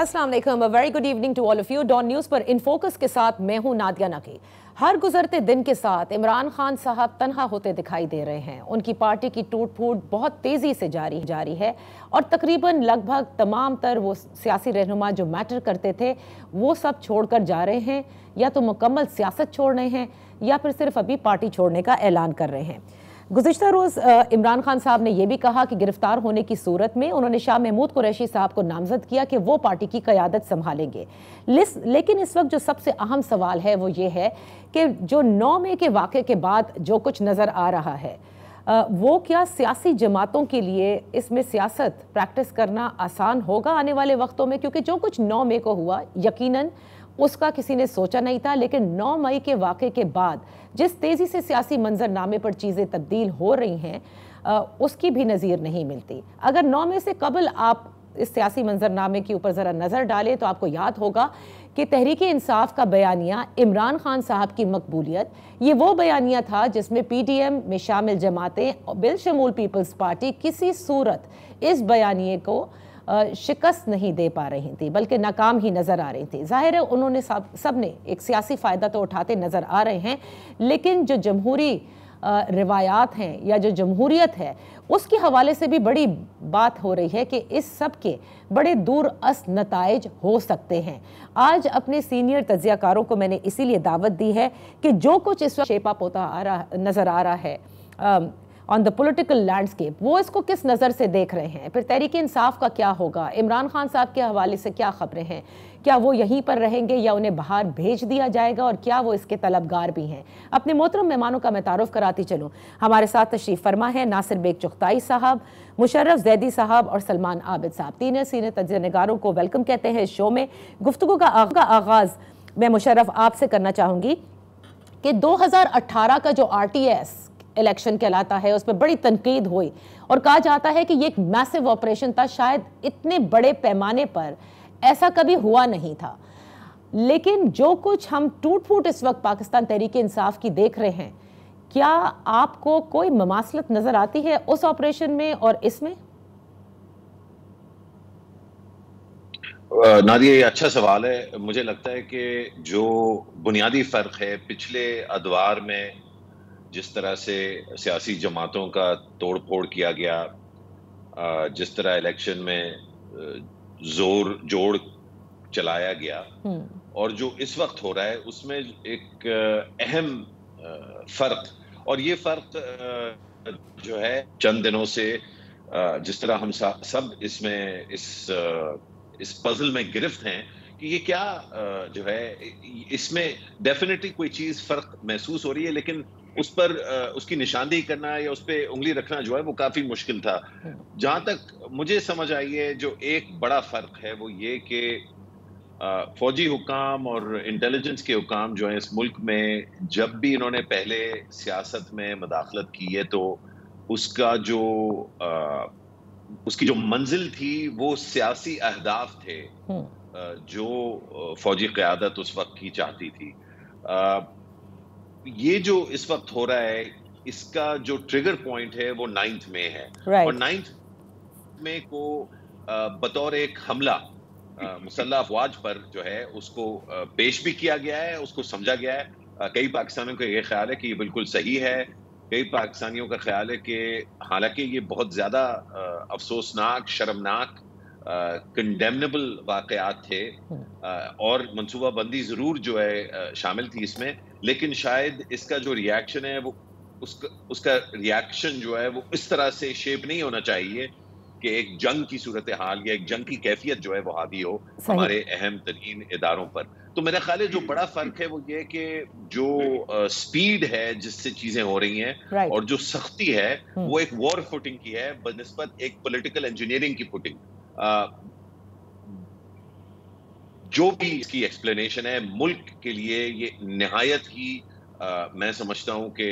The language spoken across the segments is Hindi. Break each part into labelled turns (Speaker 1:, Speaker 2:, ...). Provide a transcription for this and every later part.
Speaker 1: अस्सलाम वालेकुम, very good evening to all of you. Dawn news पर इन फोकस के साथ मैं हूं नादिया नकी। हर गुजरते दिन के साथ इमरान खान साहब तन्हा होते दिखाई दे रहे हैं। उनकी पार्टी की टूट फूट बहुत तेज़ी से जारी है और तकरीबन लगभग तमाम तर वो सियासी रहनुमा जो मैटर करते थे वो सब छोड़कर जा रहे हैं, या तो मुकम्मल सियासत छोड़ रहे हैं या फिर सिर्फ अभी पार्टी छोड़ने का ऐलान कर रहे हैं। गुज़िश्ता रोज़ इमरान खान साहब ने यह भी कहा कि गिरफ्तार होने की सूरत में उन्होंने शाह महमूद कुरैशी साहब को नामजद किया कि वो पार्टी की क़यादत संभालेंगे। लेकिन इस वक्त जो सबसे अहम सवाल है वो ये है कि जो 9 मई के वाक़े के बाद जो कुछ नज़र आ रहा है वो क्या सियासी जमातों के लिए इसमें सियासत प्रैक्टिस करना आसान होगा आने वाले वक्तों में, क्योंकि जो कुछ 9 मई को हुआ यकीनन उसका किसी ने सोचा नहीं था, लेकिन 9 मई के वाक़े के बाद जिस तेज़ी से सियासी मंजरनामे पर चीज़ें तब्दील हो रही हैं उसकी भी नज़ीर नहीं मिलती। अगर 9 मई से कबल आप इस सियासी मंजरनामे के ऊपर ज़रा नज़र डालें तो आपको याद होगा कि तहरीक इंसाफ का बयानिया इमरान खान साहब की मकबूलियत, ये वो बयानिया था जिसमें PDM में शामिल जमातें बिलशमूल पीपल्स पार्टी किसी सूरत इस बयानिए को शिकस्त नहीं दे पा रही थी, बल्कि नाकाम ही नज़र आ रही थी। जाहिर है उन्होंने सब ने एक सियासी फ़ायदा तो उठाते नज़र आ रहे हैं, लेकिन जो जमहूरी रिवायात हैं या जो जमहूरियत है उसके हवाले से भी बड़ी बात हो रही है कि इस सब के बड़े दूर अस नताइज हो सकते हैं। आज अपने सीनियर तज्ज़ियाकारों को मैंने इसीलिए दावत दी है कि जो कुछ इस वक्त शेपा पोता नज़र आ रहा है ऑन द पॉलिटिकल लैंडस्केप, वो इसको किस नज़र से देख रहे हैं, फिर तहरीक इंसाफ का क्या होगा, इमरान खान साहब के हवाले से क्या खबरें हैं, क्या वो यहीं पर रहेंगे या उन्हें बाहर भेज दिया जाएगा और क्या वो इसके तलबगार भी हैं। अपने मोहतरम मेहमानों का मैं तारुफ कराती चलूँ। हमारे साथ तशरीफ़ फरमा है नासिर बेग चुगताई साहब, मुशर्रफ जैदी साहब और सलमान आबिद साहब। तीनों सीनियर तज्ज़ियाकारों को वेलकम कहते हैं इस शो में। गुफ्तगू का आगाज़ मैं मुशर्रफ आपसे करना चाहूँगी कि 2018 का जो RTS इलेक्शन कहलाता है उस पर बड़ी तनकीद हुई और कहा जाता है कि ये एक मैसिव ऑपरेशन था, शायद इतने बड़े पैमाने पर ऐसा कभी हुआ नहीं था। लेकिन जो कुछ हम टूट फूट इस वक्त पाकिस्तान तहरीक इंसाफ की देख रहे हैं, क्या आपको कोई ममासलत नजर आती है उस ऑपरेशन में और इसमें?
Speaker 2: नादिया, ये अच्छा सवाल है। मुझे लगता है कि जो बुनियादी फ़र्क है पिछले अदवार में जिस तरह से सियासी जमातों का तोड़ फोड़ किया गया, जिस तरह इलेक्शन में जोर जोड़ चलाया गया और जो इस वक्त हो रहा है उसमें एक अहम फर्क, और ये फर्क जो है चंद दिनों से जिस तरह हम सब इसमें इस पजल में गिरफ्त हैं कि ये क्या जो है इसमें डेफिनेटली कोई चीज फर्क महसूस हो रही है, लेकिन उस पर उसकी निशानदेही करना या उस पर उंगली रखना जो है वो काफी मुश्किल था। जहां तक मुझे समझ आई है, जो एक बड़ा फर्क है वो ये कि फौजी हुकाम और इंटेलिजेंस के हुकाम जो है इस मुल्क में, जब भी इन्होंने पहले सियासत में मदाखलत की है तो उसका जो उसकी जो मंजिल थी वो सियासी अहदाफ थे जो फौजी क़यादत उस वक्त की चाहती थी। ये जो इस वक्त हो रहा है इसका जो ट्रिगर पॉइंट है वो 9 मई है और 9 मई को बतौर एक हमला मुसल्लह अफवाज पर जो है उसको पेश भी किया गया है, उसको समझा गया है। कई पाकिस्तानियों का ये ख्याल है कि ये बिल्कुल सही है, कई पाकिस्तानियों का ख्याल है कि हालांकि ये बहुत ज्यादा अफसोसनाक, शर्मनाक, कंडेमनेबल वाकयात थे और मनसूबाबंदी जरूर जो है शामिल थी इसमें, लेकिन शायद इसका जो रिएक्शन है वो उसका रिएक्शन जो है वो इस तरह से शेप नहीं होना चाहिए कि एक जंग की सूरत हाल या एक जंग की कैफियत जो है वो हावी हो हमारे अहम तरीन इदारों पर। तो मेरा ख्याल है जो बड़ा फर्क है वो ये कि जो स्पीड है जिससे चीजें हो रही हैं और जो सख्ती है वो एक वॉर फुटिंग की है बनिस्बत एक पॉलिटिकल इंजीनियरिंग की फुटिंग। जो भी इसकी एक्सप्लेनेशन है मुल्क के लिए ये निहायत ही मैं समझता हूं कि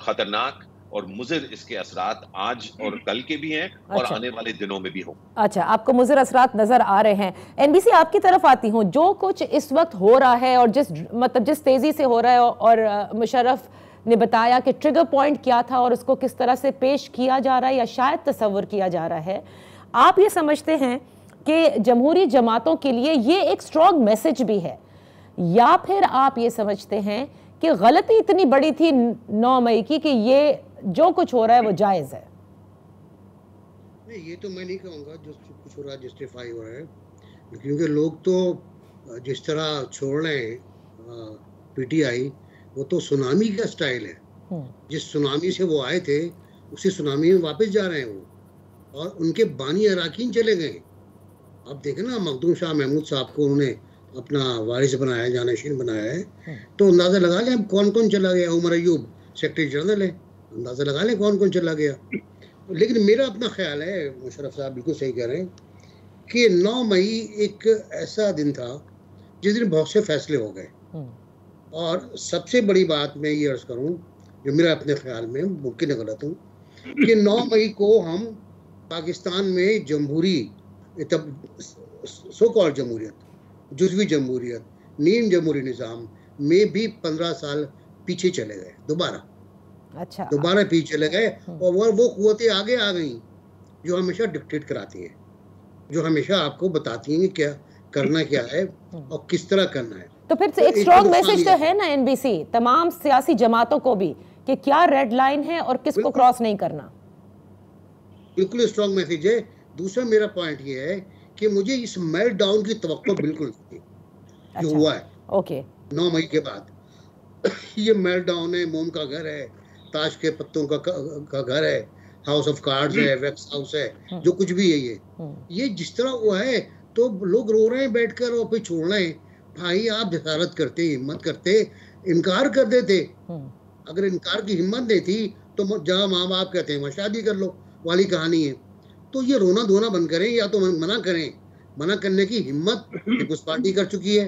Speaker 2: खतरनाक और मुज़िर इसके असरात आज और कल के भी हैं और आने वाले दिनों में भी हों।
Speaker 1: अच्छा, आपको मुज़िर असरात नजर आ रहे हैं। NBC आपकी तरफ आती हूँ। जो कुछ इस वक्त हो रहा है और जिस तेजी से हो रहा है और मुशर्रफ ने बताया कि ट्रिगर पॉइंट क्या था और उसको किस तरह से पेश किया जा रहा है या शायद तस्वुर किया जा रहा है, आप ये समझते हैं कि जमहूरी जमातों के लिए ये एक स्ट्रॉन्ग मैसेज भी है, या फिर आप ये समझते हैं कि गलती इतनी बड़ी थी 9 मई की कि ये जो कुछ हो रहा है वो जायज है?
Speaker 3: नहीं, ये तो मैं नहीं कहूँगा जो कुछ हो रहा है जस्टिफाई हो रहा है, क्योंकि लोग तो जिस तरह छोड़ रहे हैं पीटीआई, वो तो सुनामी का स्टाइल है। जिस सुनामी से वो आए थे उसी सुनामी में वापस जा रहे हैं वो, और उनके बानी अराकीन चले गए। अब देखें ना, मखदूम शाह महमूद साहब को उन्होंने अपना वारिस बनाया है, जानशीन बनाया है, तो अंदाजा लगा लें अब कौन कौन चला गया। उमर अयूब सेक्रेटरी जनरल है, अंदाजा लगा लें कौन कौन चला गया। लेकिन मेरा अपना ख्याल है, मुशर्रफ साहब बिल्कुल सही कह रहे हैं, कि 9 मई एक ऐसा दिन था जिस दिन बहुत से फैसले हो गए। और सबसे बड़ी बात मैं ये अर्ज करूं, जो मेरा अपने ख्याल में, मुमकिन गलत हूँ, कि 9 मई को हम पाकिस्तान में जमहूरी सो कॉल्ड जमहूरियत, जुज़वी जमहूरियत, नीम जमहूरी निज़ाम में भी 15 साल पीछे चले गए दोबारा।
Speaker 1: अच्छा,
Speaker 3: दोबारा पीछे चले गए, और वो कुव्वतें आगे आ गई जो हमेशा डिक्टेट कराती हैं, जो हमेशा आपको बताती हैं कि क्या करना क्या है और किस तरह करना है।
Speaker 1: तो फिर से एक स्ट्रॉन्ग मैसेज तो है ना एनबीसी तमाम सियासी जमातों को भी कि क्या रेड लाइन है और किसको क्रॉस नहीं करना।
Speaker 3: बिल्कुल स्ट्रॉन्ग मैसेज है। दूसरा मेरा पॉइंट ये है कि मुझे इस मेल्ट डाउन की तवक्को बिल्कुल नहीं जो
Speaker 1: अच्छा,
Speaker 3: हुआ है
Speaker 1: ओके
Speaker 3: 9 मई के बाद। ये मेल्ट डाउन है, मोम का घर है, ताश के पत्तों का घर है, हाउस ऑफ कार्ड्स है, वैक्स हाउस है, जो कुछ भी है ये जिस तरह हुआ है, तो लोग रो रहे हैं बैठकर और फिर छोड़ रहे हैं। भाई आप जसारत करते, हिम्मत करते, इनकार कर देते। अगर इनकार की हिम्मत नहीं थी तो जहाँ माँ बाप कहते हैं वहाँ शादी कर लो वाली कहानी है। तो ये रोना धोना बंद करें, या तो मना करें। मना करने की हिम्मत पीपुल्स पार्टी कर चुकी है,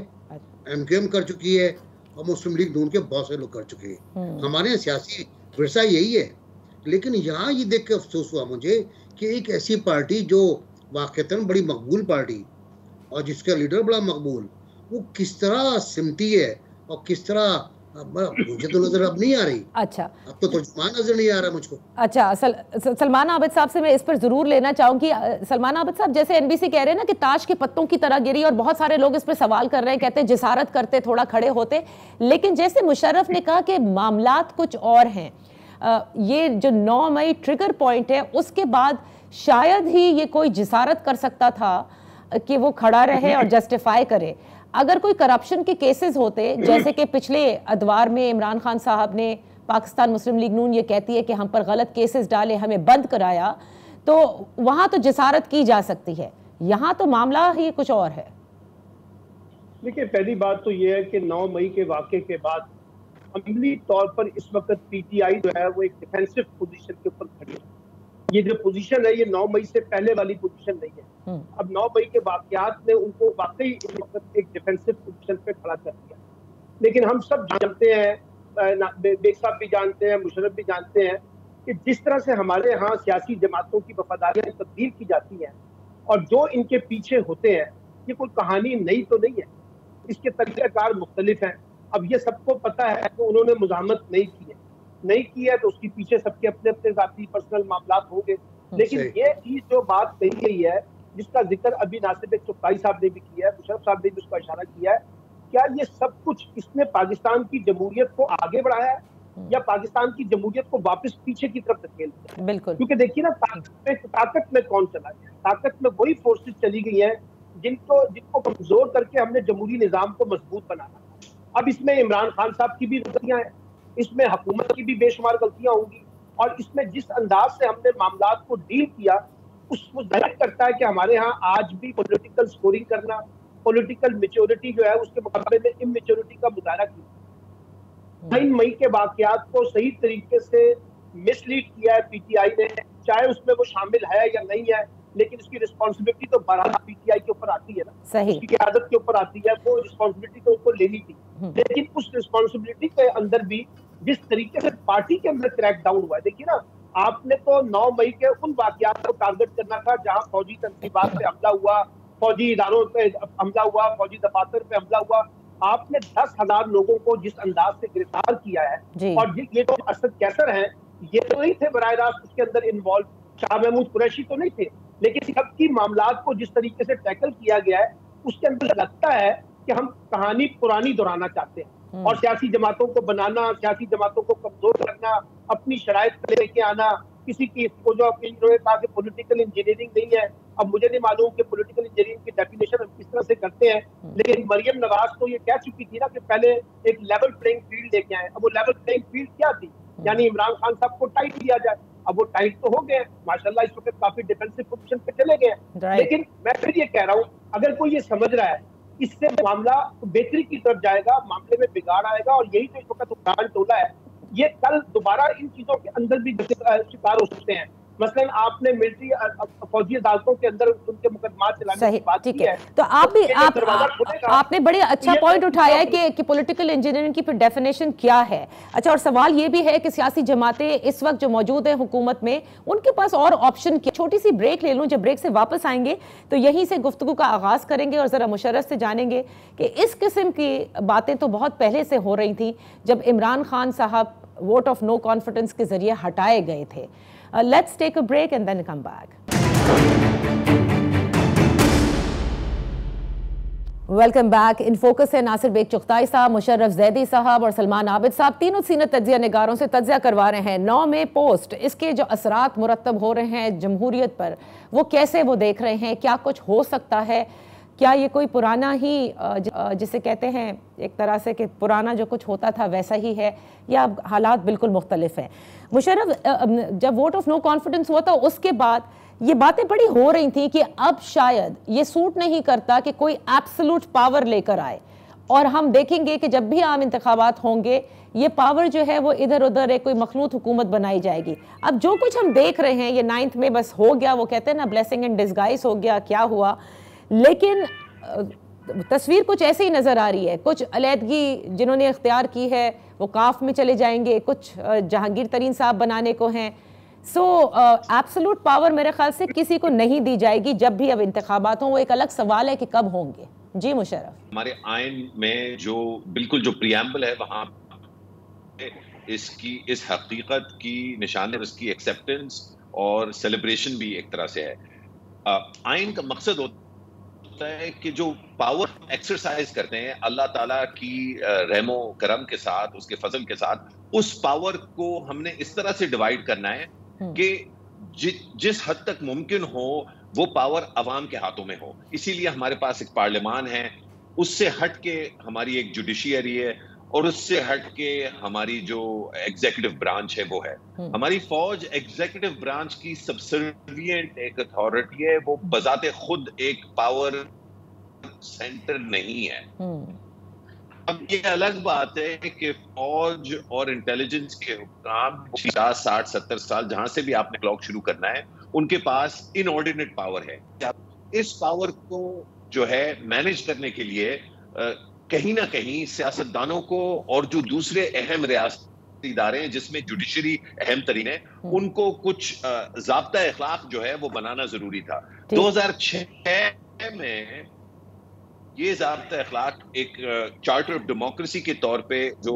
Speaker 3: एमकेएम कर चुकी है, और मुस्लिम लीग नून के बहुत से लोग कर चुके हैं। हमारे यहाँ सियासी विरसा यही है। लेकिन यहाँ ये देख के अफसोस हुआ मुझे कि एक ऐसी पार्टी जो वाकईतन बड़ी मकबूल पार्टी और जिसका लीडर बड़ा मकबूल, वो किस तरह सिमटी है और किस तरह, मुझे तो नजर अब नहीं आ रही।
Speaker 1: अच्छा,
Speaker 3: अब तो तर्जुमान नजर नहीं आ रहा मुझको।
Speaker 1: अच्छा, सलमान आबिद साहब से मैं इस पर जरूर लेना चाहूंगी। सलमान आबिद साहब, जैसे एनबीसी कह रहे हैं ना कि ताश के पत्तों की तरह गिरी, और बहुत सारे लोग इस पर सवाल कर रहे हैं, कहते हैं जिसारत करते थोड़ा खड़े होते, लेकिन जैसे मुशर्रफ ने कहा कि मामलात कुछ और हैं। ये जो 9 मई ट्रिगर पॉइंट है, उसके बाद शायद ही ये कोई जिसारत कर सकता था कि वो खड़ा रहे और जस्टिफाई करे। अगर कोई करप्शन के केसेस होते, जैसे कि पिछले अदवार में इमरान खान साहब ने, पाकिस्तान मुस्लिम लीग नून ये कहती है कि हम पर गलत केसेस डाले, हमें बंद कराया, तो वहां तो जिसारत की जा सकती है। यहाँ तो मामला ही कुछ और है।
Speaker 4: देखिए, पहली बात तो ये है कि 9 मई के वाक़े के बाद अमली तौर पर इस वक्त पीटीआई जो है वो एक डिफेंसिव पोजीशन के ऊपर खड़ी है। ये जो पोजीशन है ये 9 मई से पहले वाली पोजीशन नहीं है। अब 9 मई के वाकयात ने उनको वाकई इस वक्त एक डिफेंसिव पोजीशन पे खड़ा कर दिया। लेकिन हम सब जानते हैं, बेग साहब भी जानते हैं, मुशर्रफ भी जानते हैं, कि जिस तरह से हमारे यहाँ सियासी जमातों की वफादारियाँ तब्दील की जाती हैं और जो इनके पीछे होते हैं, ये कोई कहानी नई तो नहीं है, इसके तरीक़ेकार मुख्तलिफ हैं। अब ये सबको पता है कि उन्होंने मुज़ाहमत नहीं की है तो उसके पीछे सबके अपने अपने ज़ाती पर्सनल मामलात होंगे। लेकिन ये चीज़ जो बात कही गई है, जिसका जिक्र अभी नासिर चुगताई साहब ने भी किया है, मुशर्रफ साहब ने भी उसका इशारा किया है, क्या ये सब कुछ इसने पाकिस्तान की जमहूरियत को आगे बढ़ाया है या पाकिस्तान की जमहूरियत को वापस पीछे की तरफ धकेल दिया?
Speaker 1: बिल्कुल,
Speaker 4: क्योंकि देखिए ना, ताकत में कौन चला गया? ताकत में वही फोर्सेस चली गई हैं जिनको कमजोर करके हमने जमहूरी निजाम को मजबूत बनाना। अब इसमें इमरान खान साहब की भी गलतियां हैं, इसमें हुकूमत की भी बेशुमार गलतियां होंगी, और इसमें जिस अंदाज से हमने मामलात को डील किया उसको जाहिर करता है कि हमारे यहाँ आज भी पॉलिटिकल स्कोरिंग करना, पॉलिटिकल मैच्योरिटी जो है उसके मुकाबले में इमैच्योरिटी का मुजाहरा किया। 9 मई के वाकयात को सही तरीके से मिसलीड किया है पीटीआई ने, चाहे उसमें वो शामिल है या नहीं है, लेकिन उसकी रिस्पॉन्सिबिलिटी तो बहरहाल पीटीआई के ऊपर आती है ना,
Speaker 1: सही,
Speaker 4: उसकी क़यादत के ऊपर आती है, वो रिस्पॉन्सिबिलिटी तो उसको लेनी थी। लेकिन उस रिस्पॉन्सिबिलिटी के अंदर भी जिस तरीके से पार्टी के अंदर क्रैक डाउन हुआ है, देखिए ना, आपने तो 9 मई के उन वाकयात को टारगेट करना था जहां फौजी तंजीबात पे हमला हुआ, फौजी इदारों पे हमला हुआ, फौजी दफातर पे हमला हुआ। आपने 10,000 लोगों को जिस अंदाज से गिरफ्तार किया है, और ये तो असद कैसर हैं, ये तो नहीं थे बराह रास्त उसके अंदर इन्वॉल्व, शाह महमूद कुरैशी तो नहीं थे, लेकिन सबकी मामलात को जिस तरीके से टैकल किया गया है उसके अंदर लगता है कि हम कहानी पुरानी दोहराना चाहते हैं और सियासी जमातों को बनाना, सियासी जमातों को कमजोर करना, अपनी शराइत लेके आना, किसी की को जो इन्होंने कहा कि पॉलिटिकल इंजीनियरिंग नहीं है। अब मुझे नहीं मालूम कि पॉलिटिकल इंजीनियरिंग की डेफिनेशन हम किस तरह से करते हैं, लेकिन मरियम नवाज तो ये कह चुकी थी ना कि पहले एक लेवल प्लेइंग फील्ड लेके आए। अब वो लेवल प्लेइंग फील्ड क्या थी? यानी इमरान खान साहब को टाइट किया जाए। अब वो टाइट तो हो गए माशाल्लाह, इस वक्त काफी डिफेंसिव पोजीशन पे चले गए। लेकिन मैं फिर ये कह रहा हूँ, अगर कोई ये समझ रहा है इससे मामला बेहतरी की तरफ जाएगा, मामले में बिगाड़ आएगा, और यही तो इस वक्त उमरान टोला है, ये कल दोबारा इन चीजों के अंदर भी शिकार हो सकते हैं। मसलन आपने मिलिट्री फौजी अदालतों के अंदर उनके मुकदमा चलाने की बात की है,
Speaker 1: तो आपने बड़े अच्छा पॉइंट उठाया है कि पॉलिटिकल इंजीनियरिंग की फिर डेफिनेशन क्या है। अच्छा, और सवाल ये भी है कि सियासी जमातें इस वक्त जो मौजूद है हुकूमत में, उनके पास और ऑप्शन क्या? छोटी सी ब्रेक ले लूं, जब ब्रेक से वापस आएंगे तो यहीं से गुफ्तगू का आगाज करेंगे और जरा मुशर्रफ से जानेंगे कि इस किस्म की बातें तो बहुत पहले से हो रही थी जब इमरान खान साहब वोट ऑफ नो कॉन्फिडेंस के जरिए हटाए गए थे। Let's take a break and then come back. Welcome back. In focus है नासिर बेग चुगताई साहब, मुशर्रफ जैदी साहब और सलमान आबिद साहब। तीनों सीनियर तज्जिया निगारों से तज्जिया करवा रहे हैं 9 में पोस्ट, इसके जो असरात मुरतब हो रहे हैं जमहूरियत पर, वो कैसे वो देख रहे हैं, क्या कुछ हो सकता है, क्या ये कोई पुराना ही जिसे कहते हैं एक तरह से कि पुराना जो कुछ होता था वैसा ही है, या हालात बिल्कुल मुख्तलिफ हैं। मुशर्रफ, जब वोट ऑफ नो कॉन्फिडेंस हुआ था उसके बाद ये बातें बड़ी हो रही थी कि अब शायद ये सूट नहीं करता कि कोई एब्सोल्यूट पावर लेकर आए, और हम देखेंगे कि जब भी आम इंतखाबात होंगे ये पावर जो है वो इधर उधर एक कोई मखलूत हुकूमत बनाई जाएगी। अब जो कुछ हम देख रहे हैं ये 9th में बस हो गया, वो कहते हैं ना ब्लेसिंग इन डिस्गाइज हो गया, क्या हुआ, लेकिन तस्वीर कुछ ऐसे ही नजर आ रही है। कुछ अलहदगी जिन्होंने इख्तियार की है वो काफ में चले जाएंगे, कुछ जहांगीर तरीन साहब बनाने को हैं। सो एब्सोल्यूट पावर मेरे ख्याल से किसी को नहीं दी जाएगी जब भी अब इंतखाबात हों। वो एक अलग सवाल है कि कब होंगे। जी मुशर्रफ,
Speaker 2: हमारे आइन में जो बिल्कुल जो प्रियम्बल है वहां इसकी इस हकीकत की निशानी, इसकी एक्सेप्टेंस और सेलिब्रेशन भी एक तरह से है। आइन का मकसद होता है कि जो पावर एक्सरसाइज करते हैं अल्लाह ताला की रहमो करम के साथ, उसके फजल के साथ, उस पावर को हमने इस तरह से डिवाइड करना है कि जिस हद तक मुमकिन हो वो पावर अवाम के हाथों में हो। इसीलिए हमारे पास एक पार्लियामान है, उससे हट के हमारी एक जुडिशियरी है, और उससे हट के हमारी जो एग्जीक्यूटिव ब्रांच है वो है। हमारी फौज एग्जीक्यूटिव ब्रांच की सबसर्विएंट एक अथॉरिटी है, वो बजाते खुद एक पावर सेंटर नहीं है। अब ये अलग बात है कि फौज और इंटेलिजेंस के हुक्काम 50, 60, 70 साल जहां से भी आपने क्लॉक शुरू करना है, उनके पास इनऑर्डिनेट पावर है। इस पावर को जो है मैनेज करने के लिए कहीं ना कहीं सियासतदानों को और जो दूसरे अहम रियासती इदारे हैं जिसमें जुडिशरी अहम तरीन है, उनको कुछ ज़ाब्ता अखलाक जो है वो बनाना जरूरी था। 2006 में ये ज़ाब्ता अखलाक एक चार्टर ऑफ डेमोक्रेसी के तौर पे जो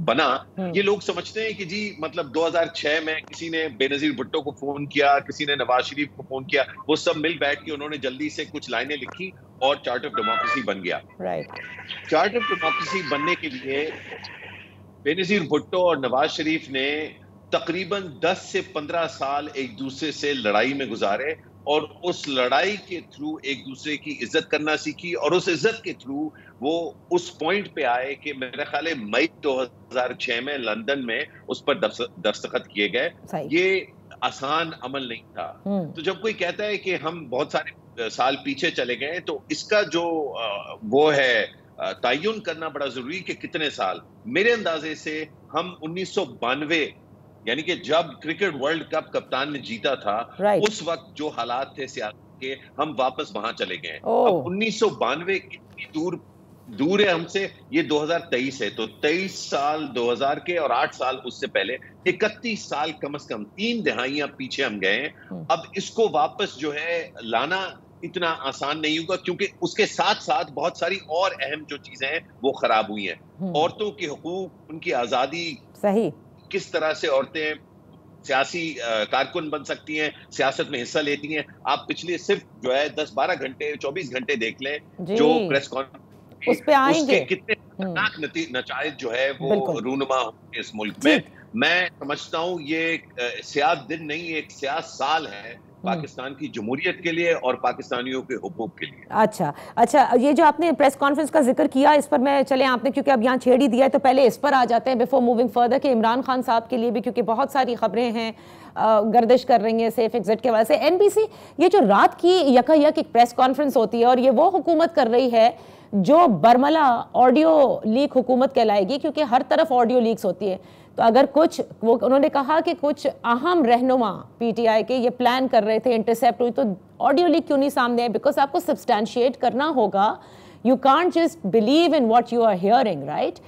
Speaker 2: बना, ये लोग समझते हैं कि जी मतलब 2006 में किसी ने बेनजीर भुट्टो को फोन किया, किसी ने नवाज शरीफ को फोन किया, वो सब मिल बैठ के उन्होंने जल्दी से कुछ लाइनें लिखी और चार्टर ऑफ डेमोक्रेसी बन गया। चार्टर ऑफ डेमोक्रेसी बनने के लिए बेनजीर भुट्टो और नवाज शरीफ ने तकरीबन 10 से 15 साल एक दूसरे से लड़ाई में गुजारे, और उस लड़ाई के थ्रू एक दूसरे की इज्जत करना सीखी, और उस इज्जत के थ्रू वो उस पॉइंट पे आए कि मेरा ख्याल है मई 2006 में लंदन में उस पर दस्तखत किए गए। ये आसान अमल नहीं था। तो जब कोई कहता है कि हम बहुत सारे साल पीछे चले गए, तो इसका जो वो है तयन करना बड़ा जरूरी कि कितने साल। मेरे अंदाजे से हम 1992 यानी कि जब क्रिकेट वर्ल्ड कप कप्तान ने जीता था, उस वक्त जो हालात थे सियासत के, हम वापस वहां चले गए। अब 1992 कितनी दूर है हमसे, ये 2023 है, तो 23 साल 2000 के और 8 साल उससे पहले, 31 साल कम से कम, 3 दहाइयां पीछे हम गए हैं। अब इसको वापस जो है लाना इतना आसान नहीं होगा, क्योंकि उसके साथ साथ बहुत सारी और अहम जो चीजें हैं वो खराब हुई हैं। औरतों के हुकूक, उनकी आजादी,
Speaker 1: सही,
Speaker 2: किस तरह से औरतें सियासी कारकुन बन सकती हैं, सियासत में हिस्सा लेती हैं। आप पिछले सिर्फ जो है 10-12 घंटे 24 घंटे देख लें जो प्रेस कॉन्फ्रेंस
Speaker 1: उस पे आएंगे,
Speaker 2: उसके कितने खतरनाक नतीजे जो है वो रूनुमा होंगे इस मुल्क में। मैं समझता हूँ ये सियाह दिन नहीं, एक सियाह साल है पाकिस्तान की जमहूरियत के लिए और पाकिस्तानियों के हुकूक के लिए।
Speaker 1: अच्छा, ये जो आपने प्रेस कॉन्फ्रेंस का जिक्र किया, इस पर मैं चले आपने क्योंकि अब यहाँ छेड़ ही दिया है तो पहले इस पर आ जाते हैं बिफोर मूविंग फर्दर कि इमरान खान साहब के लिए भी, क्योंकि बहुत सारी खबरें हैं गर्दिश कर रही हैं सेफ एग्जिट के वजह से। एनबीसी ये जो रात की यकायक एक प्रेस कॉन्फ्रेंस होती है और ये वो हुकूमत कर रही है जो बरमला ऑडियो लीक हुकूमत कहलाएगी, क्योंकि हर तरफ ऑडियो लीक्स होती है। तो अगर कुछ वो उन्होंने कहा कि कुछ अहम रहनुमा पीटीआई के ये प्लान कर रहे थे, इंटरसेप्ट हुई, तो ऑडियो लीक क्यों नहीं सामने आए? बिकॉज आपको सब्सटैंशिएट करना होगा, you can't just believe in what you are hearing, right?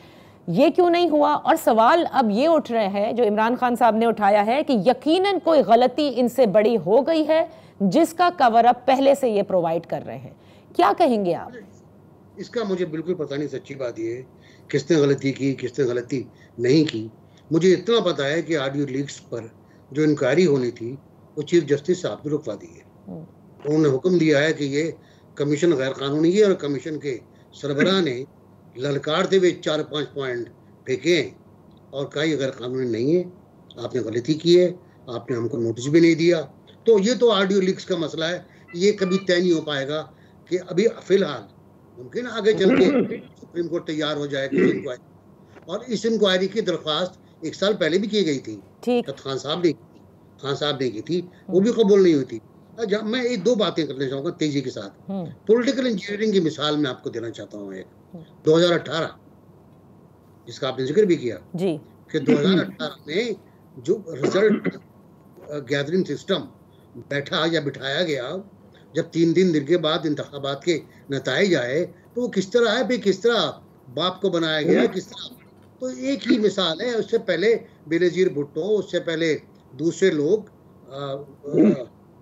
Speaker 1: ये क्यों नहीं हुआ? और सवाल अब ये उठ रहे हैं जो इमरान खान साहब ने उठाया है कि यकीनन कोई गलती इनसे बड़ी हो गई है जिसका कवर अप पहले से ये प्रोवाइड कर रहे हैं। क्या कहेंगे आप?
Speaker 3: इसका मुझे बिल्कुल पता नहीं, सच्ची बात ये है किसने गलती की किसने गलती नहीं की। मुझे इतना पता है कि ऑडियो लीक्स पर जो इंक्वायरी होनी थी वो चीफ जस्टिस साहब ने रुकवा दी है। उन्होंने हुक्म दिया है कि ये कमीशन गैर कानूनी है और कमीशन के सरबराह ने ललकारते हुए 4-5 पॉइंट फेंके हैं और कहा ये गैर कानूनी नहीं है, आपने गलती की है, आपने हमको नोटिस भी नहीं दिया। तो ये तो ऑडियो लीक्स का मसला है, ये कभी तय नहीं हो पाएगा कि अभी फिलहाल मुमकिन आगे चल के सुप्रीम कोर्ट तैयार हो जाए किसी इंक्वायरी, और इस इंक्वायरी की दरख्वास्त 1 साल पहले भी की गई थी, खान साहब ने की थी, वो भी कबूल नहीं हुई थी। मैं एक दो बातें करना चाहूंगा तेजी के साथ। पॉलिटिकल इंजीनियरिंग की मिसाल मैं आपको देना चाहता हूँ। एक 2018 जिसका आपने जिक्र भी किया जी कि 2018 में जो रिजल्ट गैदरिंग सिस्टम बिठाया गया, जब 3 दिन के बाद इंतखाबात के नताइज आए तो वो किस तरह है, किस तरह बाप को बनाया गया, किस तरह। तो एक ही मिसाल है, उससे पहले बेनजीर भुट्टो, उससे पहले दूसरे लोग,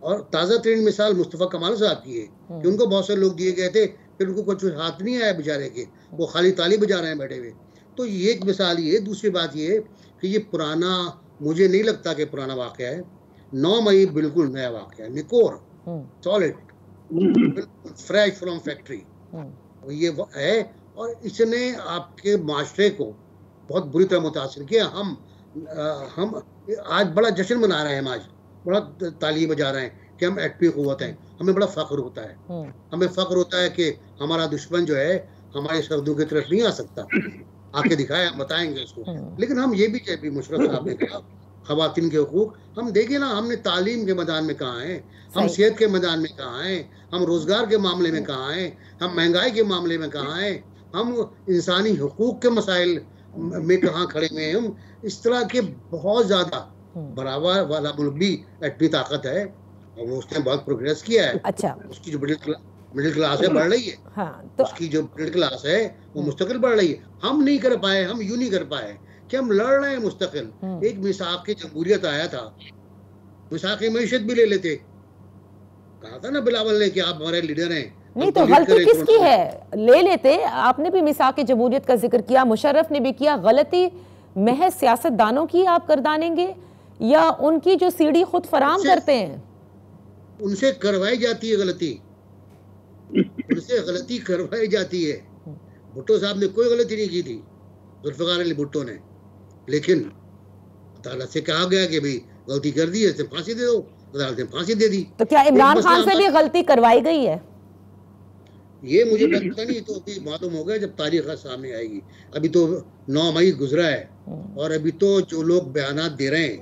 Speaker 3: और ताज़ा तरीन मिसाल मुस्तफ़ा कमाल साहब की है कि उनको बहुत से लोग दिए गए थे, फिर उनको कुछ हाथ नहीं आया बेचारे के, वो खाली ताली बजा रहे हैं बैठे हुए। तो ये एक मिसाल ये। दूसरी बात ये कि ये पुराना, मुझे नहीं लगता कि पुराना वाक़या है। 9 मई बिल्कुल नया वाक़या है, निकोर सॉलिड फ्रेश फ्रॉम फैक्ट्री ये है, और इसने आपके माशरे को बहुत बुरी तरह मुतासिर किया। हम आज बड़ा जश्न मना रहे हैं, हम आज बड़ा ताली बजा रहे हैं कि हम एटमी क़ुव्वत हैं, हमें बड़ा फ़ख्र होता है। हमें फ़ख्र होता है कि हमारा दुश्मन जो है हमारे सरहदों की तरफ नहीं आ सकता, आके दिखाए, हम बताएंगे उसको। लेकिन हम ये भी मुशर्रफ साहब ने कहा ख़वातीन के हुकूक, हम देखें ना, हमने तालीम के मैदान में कहाँ हैं, हम सेहत के मैदान में कहाँ हैं, हम रोज़गार के मामले में कहाँ हैं, हम महंगाई के मामले में कहाँ हैं, हम इंसानी हुकूक के मसाइल में कहाँ खड़े हुए हैं। हम इस तरह के बहुत ज़्यादा बराबर वाला मुल्क भी एटमी ताकत है और वो उसने बहुत प्रोग्रेस किया है।
Speaker 1: अच्छा,
Speaker 3: उसकी जो मिडिल क्लास है बढ़ रही है।
Speaker 1: हाँ, तो
Speaker 3: उसकी जो मिडिल क्लास है वो मुस्तकिल बढ़ रही है। हम नहीं कर पाए, हम यूं नहीं कर पाए कि हम लड़ रहे हैं मुस्तकिल। एक मिसाक जमहूरियत आया था, मिसाक मैशत भी ले लेते, कहा था ना बिलावल ने कि आप हमारे लीडर हैं।
Speaker 1: नहीं तो गलती किसकी है? ले लेते। आपने भी मिसाक जमहूरियत का जिक्र किया, मुशर्रफ ने भी किया। गलती महज सियासतदानों की आप करदानेंगे या उनकी जो सीढ़ी खुद फराम करते हैं
Speaker 3: उनसे करवाई जाती है गलती, उनसे गलती करवाई जाती है। भुट्टो साहब ने कोई गलती नहीं की थी, जुल्फ़िकार अली भुट्टो ने, लेकिन अदालत से कहा गया कि भाई गलती कर दी है, इसे फांसी दे दो, अदालत ने फांसी दे दी।
Speaker 1: तो क्या इमरान खान से भी गलती करवाई गई है?
Speaker 3: ये मुझे पता नहीं, तो अभी मालूम होगा जब तारीख सामने आएगी। अभी तो 9 मई गुजरा है और अभी तो जो लोग बयानात दे रहे हैं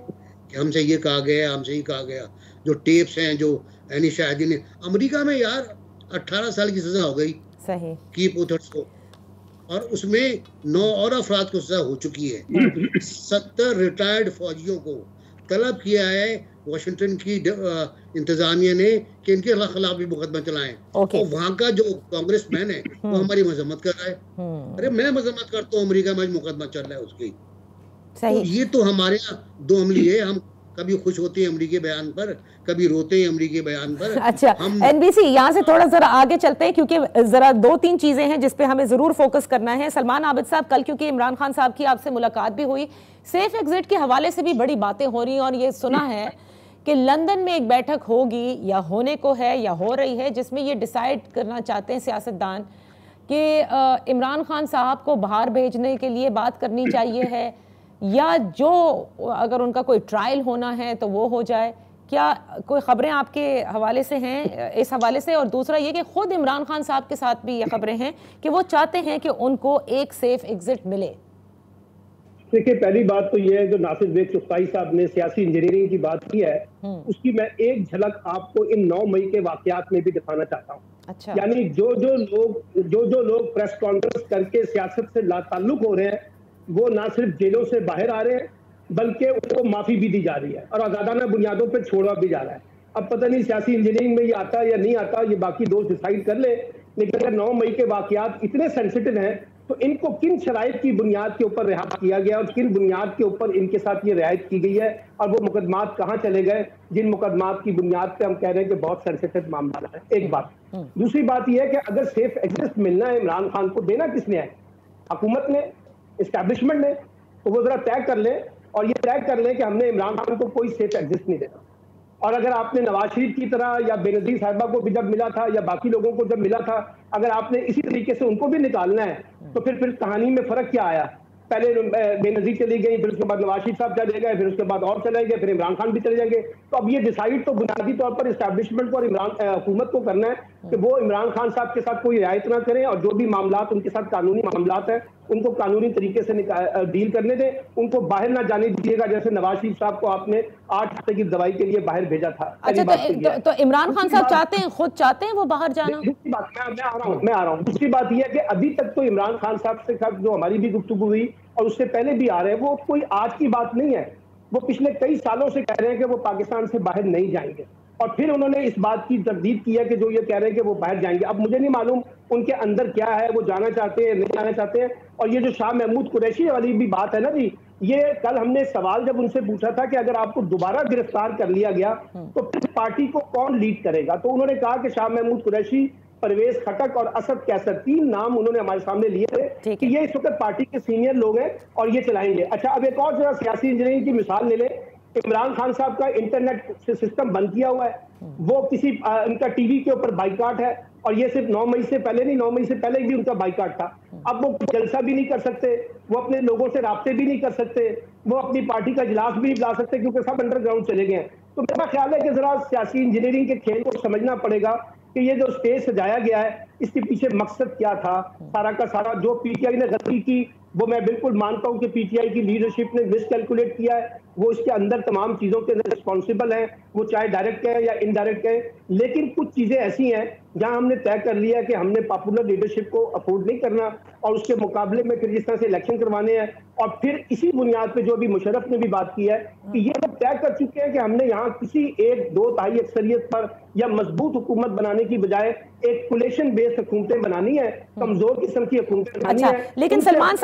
Speaker 3: कि हमसे ये कहा गया, हमसे ये कहा गया, जो टेप्स हैं जो एनी शाहिदी ने, अमेरिका में यार 18 साल की सजा हो गई
Speaker 1: सही
Speaker 3: की पुथर्स को, और उसमें 9 और अफराद को सजा हो चुकी है। 70 रिटायर्ड फौजियों को तलब किया है वाशिंगटन की इंतजामिया ने कि इनके खिलाफ भी मुकदमा चलाएं। और वहाँ का जो कांग्रेसमैन है वो हमारी मजम्मत कर रहा है। अरे मैं मजम्मत करता हूँ, अमेरिका में मुकदमा चल रहा है उसकी।
Speaker 1: सही।
Speaker 3: तो ये तो हमारे यहाँ दो अमली है, हम कभी खुश होते हैं अमरीकी बयान पर, कभी रोते हैं अमरीकी बयान पर।
Speaker 1: अच्छा, एनबीसी यहाँ से थोड़ा जरा आगे चलते हैं, क्योंकि जरा 2-3 चीजें हैं जिस पे हमें जरूर फोकस करना है। सलमान आबिद साहब, कल क्योंकि इमरान खान साहब की आपसे मुलाकात भी हुई, सेफ एग्जिट के हवाले से भी बड़ी बातें हो रही हैं, और ये सुना है कि लंदन में एक बैठक होगी या होने को है या हो रही है, जिसमें ये डिसाइड करना चाहते हैं सियासतदान कि इमरान खान साहब को बाहर भेजने के लिए बात करनी चाहिए है, या जो अगर उनका कोई ट्रायल होना है तो वो हो जाए। क्या कोई खबरें आपके हवाले से हैं इस हवाले से? और दूसरा ये कि खुद इमरान खान साहब के साथ भी ये खबरें हैं कि वो चाहते हैं कि उनको एक सेफ एग्जिट मिले।
Speaker 4: देखिए, पहली बात तो ये है, जो नासिर बेग चुगताई साहब ने सियासी इंजीनियरिंग की बात की है, उसकी मैं एक झलक आपको इन 9 मई के वाकयात में भी दिखाना चाहता हूँ।
Speaker 1: अच्छा।
Speaker 4: यानी जो लोग प्रेस कॉन्फ्रेंस करके सियासत से लाताल्लुक हो रहे हैं, वो ना सिर्फ जेलों से बाहर आ रहे हैं, बल्कि उनको माफी भी दी जा रही है और आजादाना बुनियादों पर छोड़ा भी जा रहा है। अब पता नहीं सियासी इंजीनियरिंग में ये आता है या नहीं आता, ये बाकी दोस्त डिसाइड कर ले, लेकिन अगर 9 मई के वाकयात इतने सेंसिटिव हैं तो इनको किन शराइत की बुनियाद के ऊपर रिहा किया गया और किन बुनियाद के ऊपर इनके साथ ये रियायत की गई है, और वो मुकदमात कहाँ चले गए जिन मुकदमात की बुनियाद पे हम कह रहे हैं कि बहुत सेंसिटिव मामला है। एक बात। दूसरी बात यह है कि अगर सेफ एग्जिट मिलना है इमरान खान को, देना किसने है? हुकूमत ने, एस्टैब्लिशमेंट ने। तो वो जरा तय कर लें, और ये तय कर लें कि हमने इमरान खान को कोई सेफ एग्जिट नहीं देना। और अगर आपने नवाज शरीफ की तरह या बेनजीर साहिबा को भी जब मिला था या बाकी लोगों को जब मिला था, अगर आपने इसी तरीके से उनको भी निकालना है, तो फिर कहानी में फर्क क्या आया? पहले बेनजीर चली गई, फिर उसके बाद नवाज शरीफ साहब चले गए, फिर उसके बाद और चले गए, फिर इमरान खान भी चले जाएंगे। तो अब ये डिसाइड तो बुनियादी तौर पर एस्टैब्लिशमेंट को और हुकूमत को करना है कि वो इमरान खान साहब के साथ कोई रियायत ना करें, और जो भी मामलात उनके साथ कानूनी मामलात हैं उनको कानूनी तरीके से डील करने दें, उनको बाहर ना जाने दीजिएगा, जैसे नवाज शरीफ साहब को आपने 8 हफ्ते की दवाई के लिए बाहर भेजा था।
Speaker 1: अच्छा, तो इमरान खान साहब चाहते हैं, खुद चाहते हैं वो बाहर जाना?
Speaker 4: दूसरी बात, मैं आ रहा हूँ। दूसरी बात यह है कि अभी तक तो इमरान खान साहब से जो हमारी भी गुफ्तगू हुई और उससे पहले भी आ रहे हैं, वो कोई आज की बात नहीं है। वो पिछले कई सालों से कह रहे हैं कि वो पाकिस्तान से बाहर नहीं जाएंगे, और फिर उन्होंने इस बात की तरदीद की है कि जो ये कह रहे हैं कि वो बाहर जाएंगे। अब मुझे नहीं मालूम उनके अंदर क्या है, वो जाना चाहते हैं, नहीं जाना चाहते हैं। और ये जो शाह महमूद कुरैशी वाली भी बात है ना जी, ये कल हमने सवाल जब उनसे पूछा था कि अगर आपको दोबारा गिरफ्तार कर लिया गया तो फिर पार्टी को कौन लीड करेगा, तो उन्होंने कहा कि शाह महमूद कुरैशी, परवेज खटक और असद कैसर, 3 नाम उन्होंने हमारे सामने लिए थे कि ये इस वक्त पार्टी के सीनियर लोग हैं और ये चलाएंगे। अच्छा, अब एक और जरा सियासी इंजीनियरिंग की मिसाल ले ले। इमरान खान साहब का इंटरनेट सिस्टम बंद किया हुआ है, वो किसी उनका टीवी के ऊपर बाइकाट है, और ये सिर्फ 9 मई से पहले नहीं, 9 मई से पहले भी उनका बाइकाट था। अब वो जलसा भी नहीं कर सकते, वो अपने लोगों से राब्ते भी नहीं कर सकते, वो अपनी पार्टी का इजलास भी नहीं बुला सकते, क्योंकि सब अंडरग्राउंड चले गए हैं। तो मेरा ख्याल है कि जरा सियासी इंजीनियरिंग के खेल को समझना पड़ेगा कि ये जो स्टेज सजाया गया है, इसके पीछे मकसद क्या था। सारा का सारा जो पीटीआई ने गलती की, वो मैं बिल्कुल मानता हूं कि पीटीआई की लीडरशिप ने मिसकैलकुलेट किया है, वो इसके अंदर तमाम चीजों के रिस्पॉन्सिबल है, वो चाहे डायरेक्ट है या इनडायरेक्ट है। लेकिन कुछ चीजें ऐसी हैं जहां हमने तय कर लिया है कि हमने पॉपुलर लीडरशिप को अफोर्ड नहीं करना, और उसके मुकाबले में फिर जिस तरह से इलेक्शन करवाने हैं, और फिर इसी बुनियाद पे जो भी मुशर्रफ ने भी बात की है कि ये सब तय कर चुके हैं कि हमने यहाँ किसी 1-2 तिहाई अक्सरियत पर या मजबूत हुकूमत बनाने की बजाय एक कोलेशन बेस्ड हुकूमतें बनानी है, कमजोर किस्म की हुकूमतें बनानी है।
Speaker 1: लेकिन सलमान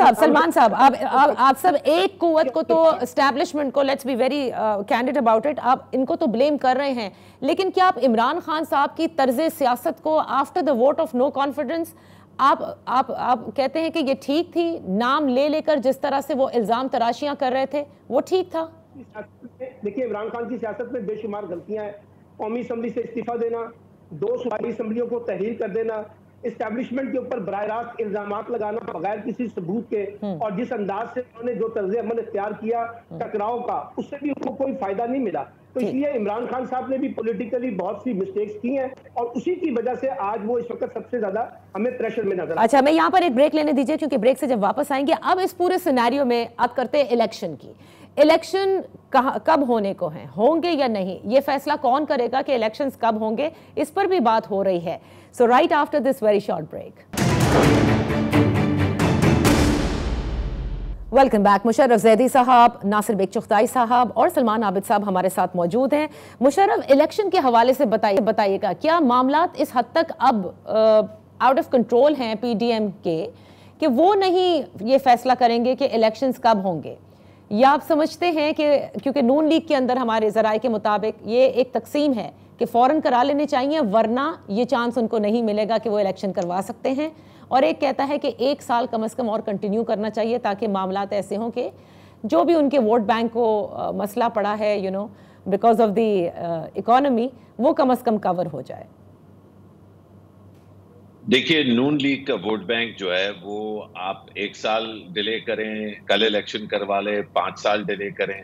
Speaker 1: साहब आप सब एक कुव्वत को तो एस्टैब्लिशमेंट को, let's be very candid about it, आप इनको तो ब्लेम कर रहे हैं, लेकिन क्या आप इमरान खान साहब की तर्ज सियासत को after the vote of no confidence आप कहते हैं कि ये ठीक थी? नाम ले लेकर जिस तरह से वो इल्जाम तराशियां कर रहे थे, वो ठीक था?
Speaker 4: देखिए, इमरान खान की सियासत में बेशुमार गलतियां हैं। कौमी असम्बली से इस्तीफा देना, 2 सूबाई असम्बलियों को तहरीर कर देना, एस्टैब्लिशमेंट के ऊपर बराह रास्त इल्जामात लगाना बगैर किसी सबूत के, और जिस अंदाज से उन्होंने जो तर्ज अमल इख्तियार किया टकराव का, उससे भी उनको कोई फायदा नहीं मिला। तो इसलिए इमरान खान साहब ने भी पॉलिटिकली बहुत सी मिस्टेक्स की हैं, और उसी की वजह से आज वो इस वक्त सबसे ज्यादा हमें प्रेशर में नजर।
Speaker 1: अच्छा, मैं यहाँ पर एक ब्रेक लेने दीजिए, क्योंकि ब्रेक से जब वापस आएंगे, अब इस पूरे सिनेरियो में आप करते हैं इलेक्शन की। इलेक्शन कब होने को हैं, होंगे या नहीं, ये फैसला कौन करेगा कि इलेक्शंस कब होंगे, इस पर भी बात हो रही है। So right after this very short break. Welcome back. Musharraf Zaidi साहब, नासिर बेग चुगताई साहब और सलमान आबिद साहब हमारे साथ मौजूद हैं। मुशर्रफ, इलेक्शन के हवाले से बताइएगा, क्या मामलात इस हद तक अब आउट ऑफ कंट्रोल हैं पीडीएम के कि वो नहीं ये फैसला करेंगे कि इलेक्शंस कब होंगे, या आप समझते हैं कि क्योंकि नून लीग के अंदर हमारे ज़राए के मुताबिक ये एक तकसीम है कि फ़ौरन करा लेने चाहिए, वरना ये चांस उनको नहीं मिलेगा कि वो इलेक्शन करवा सकते हैं, और एक कहता है कि 1 साल कम से कम और कंटिन्यू करना चाहिए ताकि मामलात ऐसे हों कि जो भी उनके वोट बैंक को मसला पड़ा है बिकॉज ऑफ द इकोनॉमी, वो कम से कम कवर हो जाए।
Speaker 2: देखिए, नून लीग का वोट बैंक जो है वो आप 1 साल डिले करें, कल इलेक्शन करवा ले, 5 साल डिले करें,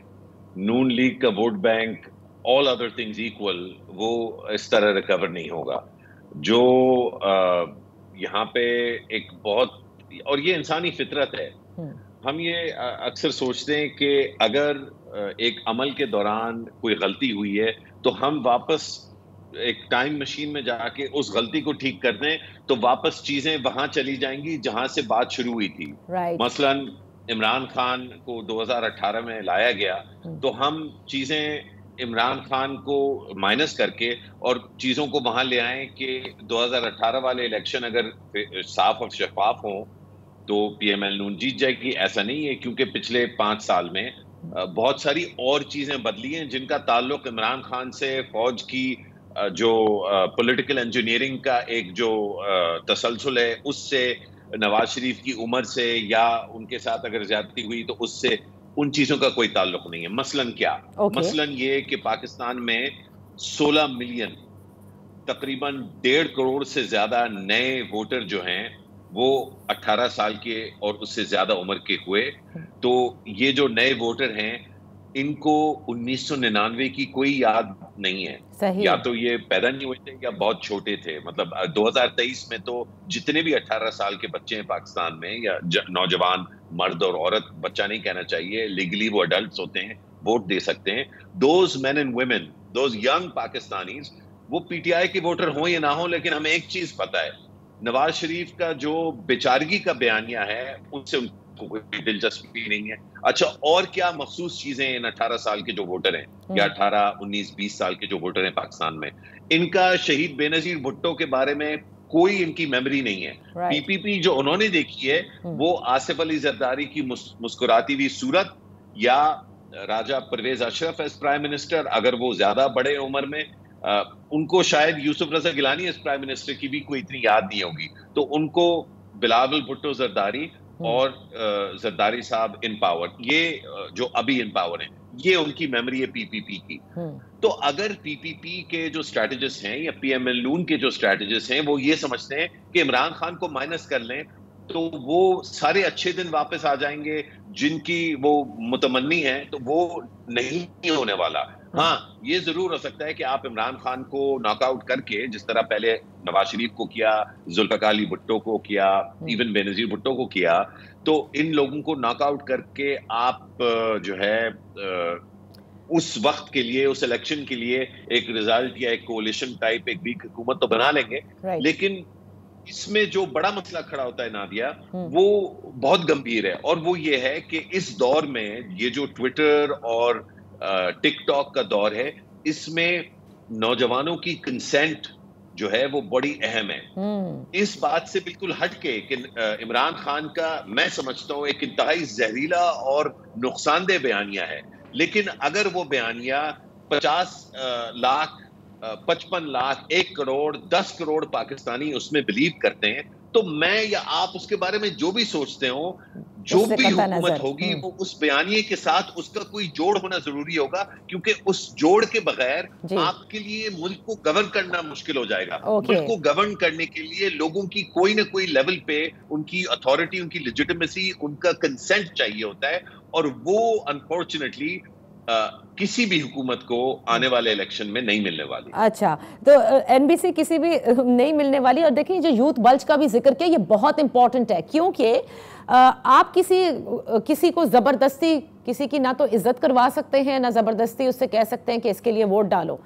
Speaker 2: नून लीग का vote bank all other things equal वो इस तरह रिकवर नहीं होगा। जो यहाँ पे एक बहुत, और ये इंसानी फितरत है, हम ये अक्सर सोचते हैं कि अगर एक अमल के दौरान कोई गलती हुई है तो हम वापस एक टाइम मशीन में जाके उस गलती को ठीक कर दें तो वापस चीजें वहां चली जाएंगी जहां से बात शुरू हुई थी। मसलन इमरान खान को 2018 में लाया गया तो हम चीजें इमरान खान को माइनस करके और चीजों को वहां ले आए कि 2018 वाले इलेक्शन अगर साफ और शफाफ हो तो पीएमएल नून जीत जाएगी। ऐसा नहीं है, क्योंकि पिछले 5 साल में बहुत सारी और चीजें बदली हैं जिनका ताल्लुक इमरान खान से, फौज की जो पॉलिटिकल इंजीनियरिंग का एक जो तसलसल है उससे, नवाज शरीफ की उम्र से, या उनके साथ अगर ज्यादती हुई तो उससे, उन चीजों का कोई ताल्लुक नहीं है। मसलन क्या? मसलन ये कि पाकिस्तान में 16 मिलियन, तकरीबन 1.5 करोड़ से ज्यादा नए वोटर जो हैं वो 18 साल के और उससे ज्यादा उम्र के हुए। तो ये जो नए वोटर हैं इनको 1999 की कोई याद नहीं है, या तो ये पैदा नहीं हुए थे या बहुत छोटे थे। मतलब 2023 में तो जितने भी 18 साल के बच्चे हैं पाकिस्तान में, या नौजवान मर्द और औरत, बच्चा नहीं कहना चाहिए, लीगली वो अडल्ट होते हैं, वोट दे सकते हैं। Those man and women, those young Pakistanis, वो पीटीआई के वोटर हों या ना हो, लेकिन हमें एक चीज पता है, नवाज शरीफ का जो बेचारगी का बयानिया है उससे उनको कोई दिलचस्पी नहीं है। अच्छा, और क्या मखसूस चीजें इन 18 साल के जो वोटर हैं या 18, 19, 20 साल के जो वोटर हैं पाकिस्तान में, इनका शहीद बेनजीर भुट्टो के बारे में कोई इनकी मेमोरी नहीं है। पीपीपी जो उन्होंने देखी है वो आसिफ अली जरदारी की मुस्कुराती हुई सूरत, या Raja Pervez Ashraf as prime minister, अगर वो ज्यादा बड़े उम्र में, उनको शायद Yousuf Raza Gilani as prime minister की भी कोई इतनी याद नहीं होगी। तो उनको बिलावल भुट्टो जरदारी और जरदारी साहब इन पावर, ये जो अभी इन पावर हैं, ये उनकी मेमोरी है पीपीपी की। तो अगर पीपीपी के जो स्ट्रेटेजिस्ट हैं या पीएमएल नून के जो स्ट्रेटेजिस्ट हैं वो ये समझते हैं कि इमरान खान को माइनस कर लें तो वो सारे अच्छे दिन वापस आ जाएंगे जिनकी वो मुतमन्नी है, तो वो नहीं होने वाला। हाँ, ये जरूर हो सकता है कि आप इमरान खान को नॉकआउट करके, जिस तरह पहले नवाज शरीफ को किया, जुल्फिकार अली भुट्टो को किया, इवन बेनजीर भुट्टो को किया, तो इन लोगों को नॉकआउट करके आप जो है उस वक्त के लिए, उस इलेक्शन के लिए एक रिजल्ट या एक कोalition टाइप एक वीक हुकूमत तो बना लेंगे। लेकिन इसमें जो बड़ा मसला खड़ा होता है नादिया, वो बहुत गंभीर है, और वो ये है कि इस दौर में ये जो ट्विटर और टिकटॉक का दौर है, इसमें नौजवानों की कंसेंट जो है वो बड़ी अहम है। इस बात से बिल्कुल हटके कि इमरान खान का मैं समझता हूं एक इंतहाई जहरीला और नुकसानदेह बयानिया है, लेकिन अगर वो बयानिया 50 लाख, 55 लाख, 1 करोड़, 10 करोड़ पाकिस्तानी उसमें बिलीव करते हैं, तो मैं या आप उसके बारे में जो भी सोचते हो, जो भी हुकूमत होगी वो उस बयानिए के साथ उसका कोई जोड़ होना जरूरी होगा, क्योंकि उस जोड़ के बगैर आपके लिए मुल्क को गवर्न करना मुश्किल हो जाएगा। मुल्क को गवर्न करने के लिए लोगों की कोई ना कोई लेवल पे उनकी अथॉरिटी, उनकी लेजिटिमेसी, उनका कंसेंट चाहिए होता है, और वो अनफॉर्चुनेटली किसी भी हुकूमत को आने वाले इलेक्शन में नहीं मिलने वाली।
Speaker 1: अच्छा, तो एनबीसी किसी भी नहीं मिलने वाली। और देखिए, जो यूथ बल्ज का भी जिक्र किया, ये बहुत इंपॉर्टेंट है, क्योंकि आप किसी को जबरदस्ती किसी की ना तो इज्जत करवा सकते हैं, ना जबरदस्ती उससे कह सकते हैं कि इसके लिए वोट डालो।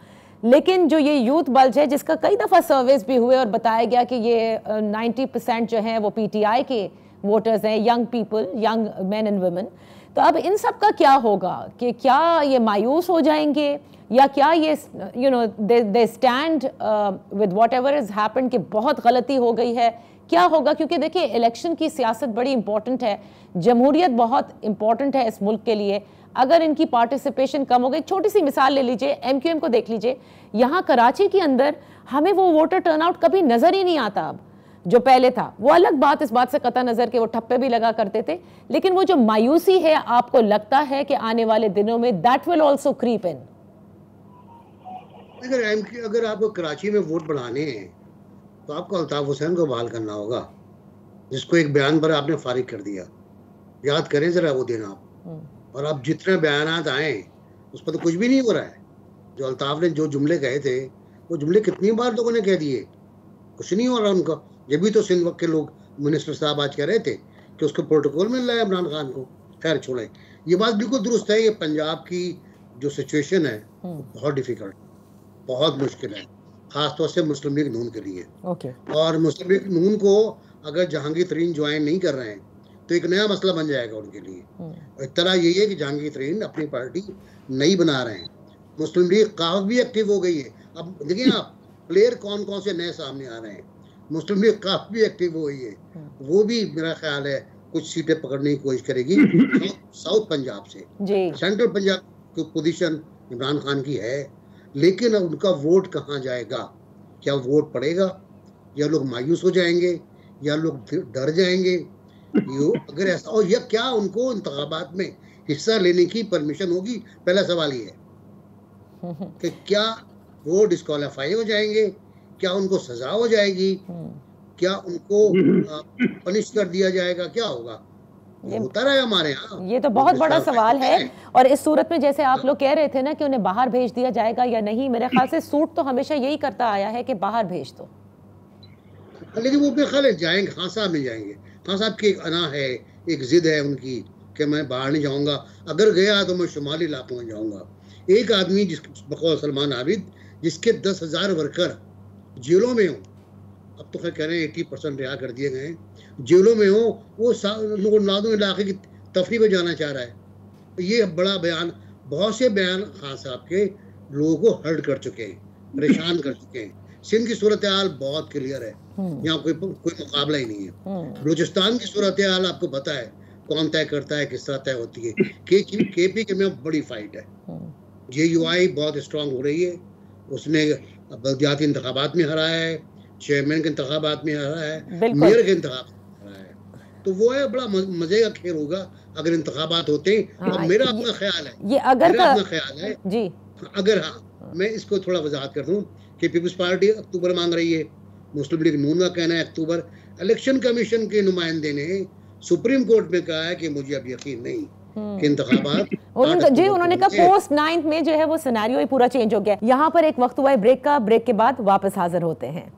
Speaker 1: लेकिन जो ये यूथ बल्ज है, जिसका कई दफा सर्वेस भी हुए और बताया गया कि ये 90% जो है वो पीटीआई के वोटर्स हैं, young people, young man and women. तो अब इन सब का क्या होगा? कि क्या ये मायूस हो जाएंगे, या क्या ये they stand with whatever is happened कि बहुत गलती हो गई है, क्या होगा? क्योंकि देखिए इलेक्शन की सियासत बड़ी इंपॉर्टेंट है, जमहूरियत बहुत इंपॉर्टेंट है इस मुल्क के लिए। अगर इनकी पार्टिसिपेशन कम हो गई, छोटी सी मिसाल ले लीजिए, एमक्यूएम को देख लीजिए, यहाँ कराची के अंदर हमें वो वोटर टर्नआउट कभी नजर ही नहीं आता। अब जो पहले था वो अलग बात, इस बात से कतई नजर के वो ठप्पे भी लगा करते थे, लेकिन वो जो मायूसी है, आपको लगता है कि आने वाले दिनों में that will also creep in?
Speaker 3: अगर आपको कराची में वोट बढ़ाने हैं तो आपको अल्ताफ हुसैन को बहाल करना होगा, जिसको एक बयान पर आपने फारिग कर दिया। याद करें जरा वो दिन आप। और अब जितने बयानात आए उस पर तो कुछ भी नहीं हो रहा है। जो अल्ताफ ने जो जुमले कहे थे वो जुमले कितनी बार लोगों ने कह दिए, कुछ नहीं हो रहा उनका। ये भी तो सिंध वक्त के लोग, मिनिस्टर साहब आज कह रहे थे कि उसको प्रोटोकॉल मिल रहा है इमरान खान को। खैर छोड़ें, ये बात बिल्कुल दुरुस्त है। ये पंजाब की जो सिचुएशन है बहुत डिफिकल्ट, बहुत मुश्किल है, खासतौर से मुस्लिम लीग नून के लिए। और मुस्लिम लीग नून को अगर जहांगीर तरीन ज्वाइन नहीं कर रहे हैं तो एक नया मसला बन जाएगा उनके लिए। और एक तरह यही है कि जहांगीर तरीन अपनी पार्टी नहीं बना रहे हैं। मुस्लिम लीग काफ भी एक्टिव हो गई है। अब देखिए आप प्लेयर कौन कौन से नए सामने आ रहे हैं। मुस्लिम लीग काफ भी एक्टिव हो गई है, वो भी मेरा ख्याल है कुछ सीटें पकड़ने की कोशिश करेगी साउथ पंजाब से। सेंट्रल पंजाब की पोजीशन इमरान खान की है, लेकिन अब उनका वोट कहाँ जाएगा? क्या वोट पड़ेगा, या लोग मायूस हो जाएंगे, या लोग डर जाएंगे? अगर ऐसा हो, या क्या उनको इंतखाबात में हिस्सा लेने की परमिशन होगी? पहला सवाल ये है कि क्या वो डिस्क्वालीफाई हो जाएंगे, क्या उनको सजा हो जाएगी, क्या उनको पनिश कर दिया जाएगा, क्या होगा? ये होता रहा है हमारे यहाँ।
Speaker 1: ये तो बहुत बड़ा सवाल है। और इस सूरत में जैसे आप लोग कह रहे थे ना कि उन्हें बाहर भेज दिया जाएगा या नहीं, मेरे ख्याल से सूट तो हमेशा यही करता आया है कि बाहर भेज दो।
Speaker 3: लेकिन वो मेरे ख्याल है जाएंगे, खान साहब नहीं जाएंगे। खान साहब की एक अना है, एक जिद है उनकी कि मैं बाहर नहीं जाऊंगा, अगर गया तो मैं शुमाली इलाकों में जाऊंगा। एक आदमी बकौल सलमान आबिद, जिसके 10,000 वर्कर जेलों में हो, अब तो खैर कह रहे हैं 80% रिहा कर दिए गए हैं, जेलों में हो, वो नादों इलाके की तफरीह में जाना चाह रहा है। ये बड़ा बयान, बहुत से बयान खान साहब के लोगों को हर्ट कर चुके हैं, परेशान कर चुके हैं। सिंध की सूरत हाल बहुत क्लियर है, यहाँ कोई मुकाबला ही नहीं है। बलूचिस्तान की सूरत हाल आपको पता है, कौन तय करता है, किस तरह तय होती है। केपी के में बड़ी फाइट है। JUI बहुत स्ट्रांग हो रही है, उसने बल्दियाती इंतखाबात में हराया है, चेयरमैन के इंतखाबात में हराया है, मेयर के इंतखाबात में हराया है। तो वो है बड़ा मजे का खेल होगा अगर इंतखाबात होते हैं। और मेरा अपना ख्याल है,
Speaker 1: जी,
Speaker 3: अगर मैं इसको थोड़ा वजाहत कर दूं कि पीपल्स पार्टी अक्टूबर मांग रही है, मुस्लिम लीग नून का कहना है अक्टूबर। इलेक्शन कमीशन के नुमाइंदे ने सुप्रीम कोर्ट में कहा है कि मुझे अब यकीन नहीं कि इंतखाबात
Speaker 1: जी, उन्होंने कहा पोस्ट 9 में जो है वो सिनेरियो ही पूरा चेंज हो गया। यहाँ पर एक वक्त हुआ है ब्रेक का, ब्रेक के बाद वापस हाजिर होते हैं।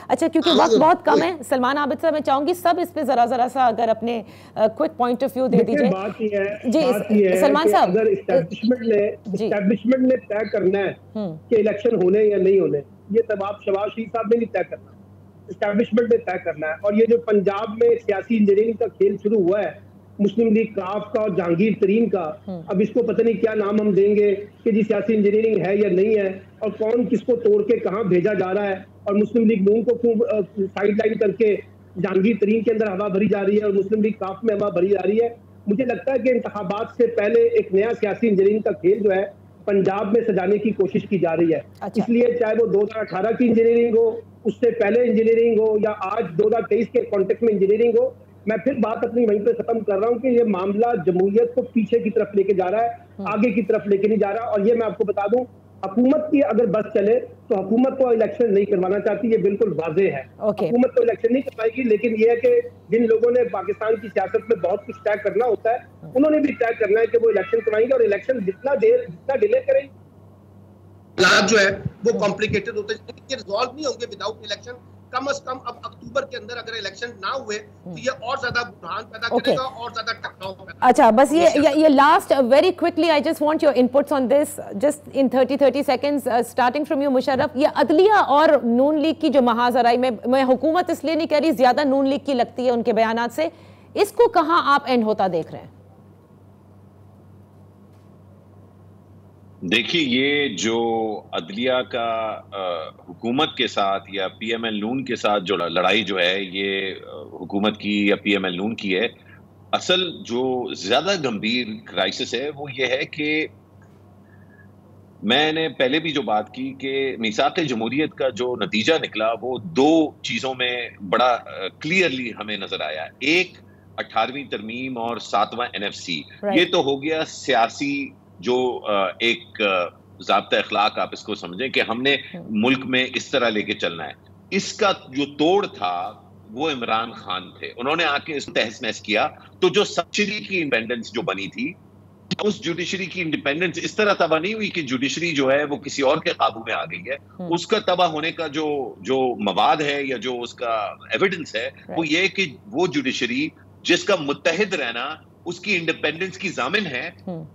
Speaker 1: अच्छा, क्योंकि वक्त बहुत कम है, सलमान आबिद साहब मैं चाहूंगी सब इस पे जरा सा अगर अपने क्विक पॉइंट ऑफ व्यू दे दीजिए। जी सलमान साहब,
Speaker 4: अगर एस्टैब्लिशमेंट ने तय करना है कि इलेक्शन होने या नहीं होने, ये तब आप शहबाज शरीफ साहब ने नहीं तय करना, एस्टैब्लिशमेंट ने तय करना है। और ये जो पंजाब में सियासी इंजीनियरिंग का खेल शुरू हुआ है, मुस्लिम लीग काफ का और जहांगीर तरीन का, अब इसको पता नहीं क्या नाम हम देंगे कि जी सियासी इंजीनियरिंग है या नहीं है, और कौन किसको तोड़ के कहाँ भेजा जा रहा है। और मुस्लिम लीग नून को खूब साइडलाइन करके जहांगीर तरीन के अंदर हवा भरी जा रही है और मुस्लिम लीग काफ में हवा भरी जा रही है। मुझे लगता है कि इंतखाबात से पहले एक नया सियासी इंजीनियरिंग का खेल जो है पंजाब में सजाने की कोशिश की जा रही है।
Speaker 1: अच्छा।
Speaker 4: इसलिए चाहे वो 2018 की इंजीनियरिंग हो, उससे पहले इंजीनियरिंग हो, या आज 2023 के कॉन्टेक्स्ट में इंजीनियरिंग हो, मैं फिर बात अपनी वहीं पे खत्म कर रहा हूँ कि ये मामला जमहूरियत को पीछे की तरफ लेके जा रहा है, आगे की तरफ लेके नहीं जा रहा। और ये मैं आपको बता दूं, हुकूमत की अगर बस चले तो हुकूमत तो इलेक्शन नहीं करवाना चाहती, ये बिल्कुल वाज़ेह है। हुकूमत तो इलेक्शन नहीं करवाएगी, लेकिन ये है कि जिन लोगों ने पाकिस्तान की सियासत में बहुत कुछ तय करना होता है, उन्होंने भी तय करना है कि वो इलेक्शन करवाएंगे। और इलेक्शन जितना डिले करेंगे,
Speaker 5: जो है वो कॉम्प्लिकेटेड होते हैं, लेकिन ये रिजॉल्व नहीं होंगे विदाउट इलेक्शन। कम से कम अब अक्टूबर के अंदर अगर इलेक्शन ना हुए तो ये और ज्यादा बुरहान पैदा करेगा, और ज्यादा टकराव पैदा।
Speaker 1: अच्छा, बस ये last very quickly I just want your inputs on this just in 30 seconds starting from you Musharraf. ये अदलिया और नून लीग की जो महाजराई में, मैं हुकूमत इसलिए नहीं कह रही, ज्यादा नून लीग की लगती है उनके बयानात से, इसको कहां आप एंड होता देख रहे हैं?
Speaker 2: देखिए, ये जो अदलिया का हुकूमत के साथ या पीएमएल नून के साथ जो लड़ाई जो है, ये हुकूमत की या पीएमएल नून की है। असल जो ज्यादा गंभीर क्राइसिस है वो ये है कि मैंने पहले भी जो बात की कि मीसाक जमहूरियत का जो नतीजा निकला वो दो चीजों में बड़ा क्लियरली हमें नजर आया। एक 18वीं तरमीम और 7वां एनएफसी, ये तो हो गया सियासी जो एक ज़ाब्ता अखलाक आप इसको समझें कि हमने मुल्क में इस तरह लेके चलना है। इसका जो तोड़ था वो इमरान खान थे, उन्होंने आके इसको तहस नहस किया। तो जो जुडिशरी की इंडिपेंडेंस जो बनी थी, उस जुडिशरी की इंडिपेंडेंस इस तरह तबाह नहीं हुई कि जुडिशरी जो है वो किसी और के काबू में आ गई है। उसका तबाह होने का जो मवाद है या जो उसका एविडेंस है वो ये कि वो जुडिशरी जिसका मुत्तहिद रहना उसकी इंडिपेंडेंस की जामिन है,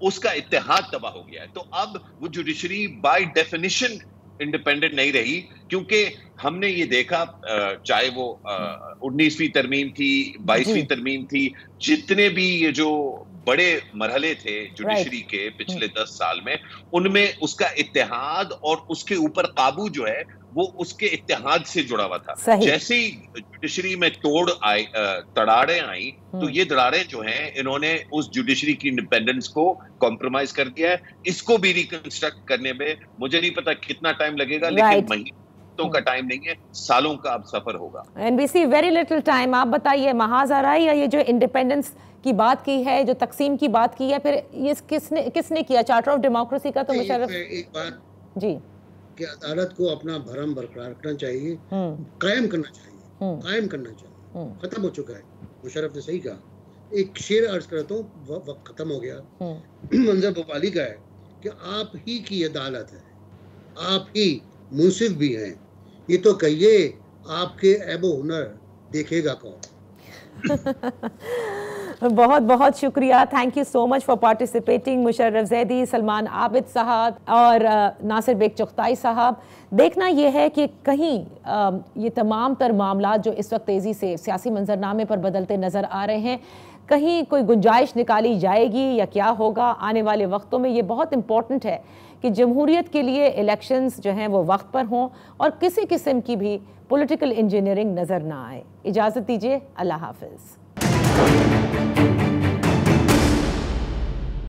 Speaker 2: उसका इत्तेहाद तबाह हो गया है। तो अब वो जुडिशरी बाय डेफिनेशन इंडिपेंडेंट नहीं रही, क्योंकि हमने ये देखा चाहे वो 19वीं तरमीम थी, 22वीं तरमीम थी, जितने भी ये जो बड़े मरहले थे जुडिशरी के पिछले 10 साल में, उनमें उसका इत्तेहाद और उसके ऊपर काबू जो है वो उसके इत्तेहाद से जुड़ा हुआ था। जैसे ही जुडिशरी में तड़ाड़े आई, तो ये दरारें जो हैं इन्होंने उस जुडिशरी की इंडिपेंडेंस को कॉम्प्रोमाइज कर दिया है। इसको भी रिकंस्ट्रक्ट करने में मुझे नहीं पता कितना टाइम लगेगा, लेकिन महीनों का टाइम नहीं है, सालों का अब सफर होगा।
Speaker 1: NBC very little time. आप बताइए, महाज आ रहा है या ये जो इंडिपेंडेंस की बात की है, जो तकसीम की बात की है, फिर ये किसने किया? चार्टर ऑफ डेमोक्रेसी का तो मुशर्रफ
Speaker 3: एक बात
Speaker 1: जी
Speaker 3: कि अदालत को अपना भरम बरकरार रखना चाहिए, कायम करना चाहिए, कायम करना चाहिए। खत्म हो चुका है, मुशर्रफ ने सही कहा। एक शेर अर्ज करता हूँ, वक्त खत्म हो गया। मंजर भोपाली का है कि आप ही की अदालत है, आप ही मुंसिफ भी हैं, ये तो कहिए आपके ऐबो हुनर देखेगा कौन।
Speaker 1: बहुत बहुत शुक्रिया। Thank you so much for participating Musharraf Zaidi, Salman Abid साहब और नासिर बेग चुगताई साहब। देखना यह है कि कहीं ये तमाम तर मामला जो इस वक्त तेज़ी से सियासी मंजरनामे पर बदलते नज़र आ रहे हैं, कहीं कोई गुंजाइश निकाली जाएगी या क्या होगा आने वाले वक्तों में। ये बहुत इंपॉर्टेंट है कि जमहूरियत के लिए इलेक्शंस जो हैं वो वक्त पर हों और किसी किस्म की भी पॉलिटिकल इंजीनियरिंग नज़र ना आए। इजाज़त दीजिए, अल्लाह हाफ़िज़।